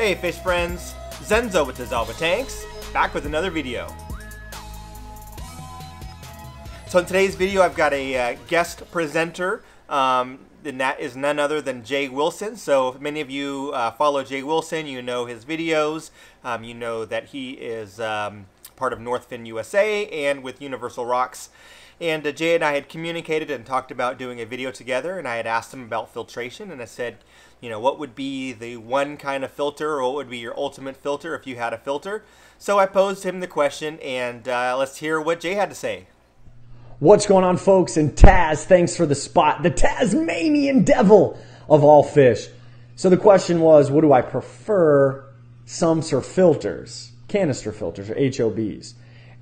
Hey fish friends, Zenzo with Tazawa Tanks, back with another video. So in today's video I've got a guest presenter, and that is none other than Jay Wilson. So if many of you follow Jay Wilson, you know his videos, you know that he is part of Northfin USA and with Universal Rocks. And Jay and I had communicated and talked about doing a video together, and I had asked him about filtration, and I said, you know, what would be the one kind of filter, or what would be your ultimate filter if you had a filter? So I posed him the question, and let's hear what Jay had to say. What's going on, folks? And Taz, thanks for the spot. The Tasmanian devil of all fish. So the question was, what do I prefer, sumps or filters? Canister filters, or HOBs.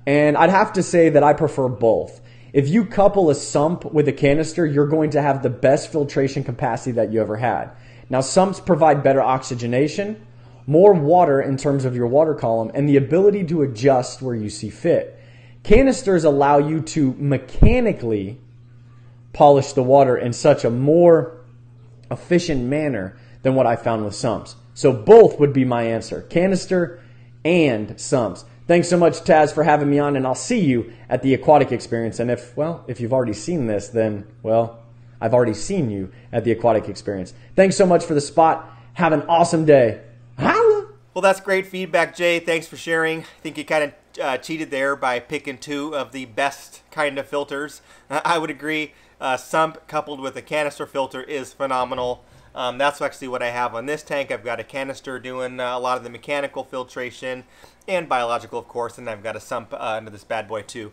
And I'd have to say that I prefer both. If you couple a sump with a canister, you're going to have the best filtration capacity that you ever had. Now, sumps provide better oxygenation, more water in terms of your water column, and the ability to adjust where you see fit. Canisters allow you to mechanically polish the water in such a more efficient manner than what I found with sumps. So both would be my answer, canister and sumps. Thanks so much, Taz, for having me on, and I'll see you at the aquatic experience. And if you've already seen this, then, I've already seen you at the aquatic experience. Thanks so much for the spot. Have an awesome day. Holla! Well, that's great feedback, Jay. Thanks for sharing. I think you kind of cheated there by picking two of the best kind of filters. I would agree. Sump coupled with a canister filter is phenomenal. That's actually what I have on this tank. I've got a canister doing a lot of the mechanical filtration and biological, of course, and I've got a sump under this bad boy too.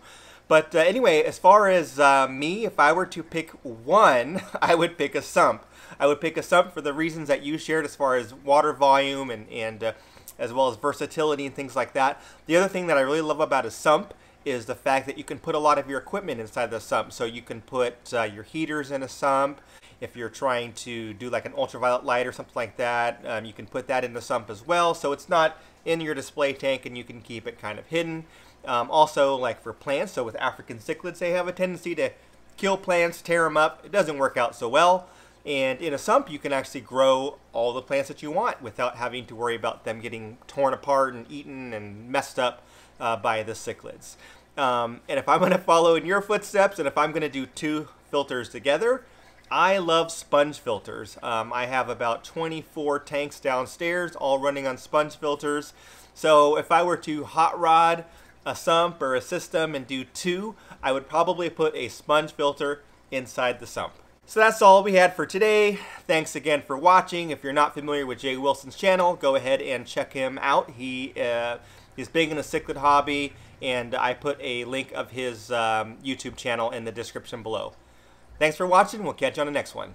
But anyway, as far as me, if I were to pick one, I would pick a sump. I would pick a sump for the reasons that you shared as far as water volume and as well as versatility and things like that. The other thing that I really love about a sump is the fact that you can put a lot of your equipment inside the sump. So you can put your heaters in a sump. If you're trying to do like an ultraviolet light or something like that, you can put that in the sump as well. So it's not in your display tank and you can keep it kind of hidden. Also, like for plants, so with African cichlids, they have a tendency to kill plants, tear them up. It doesn't work out so well. And in a sump, you can actually grow all the plants that you want without having to worry about them getting torn apart and eaten and messed up by the cichlids. And if I'm going to follow in your footsteps, and if I'm going to do two filters together, I love sponge filters. I have about 24 tanks downstairs, all running on sponge filters. So if I were to hot rod a sump or a system and do two, I would probably put a sponge filter inside the sump. So that's all we had for today. Thanks again for watching. If you're not familiar with Jay Wilson's channel, go ahead and check him out. He's big in the cichlid hobby, and I put a link of his YouTube channel in the description below. Thanks for watching. We'll catch you on the next one.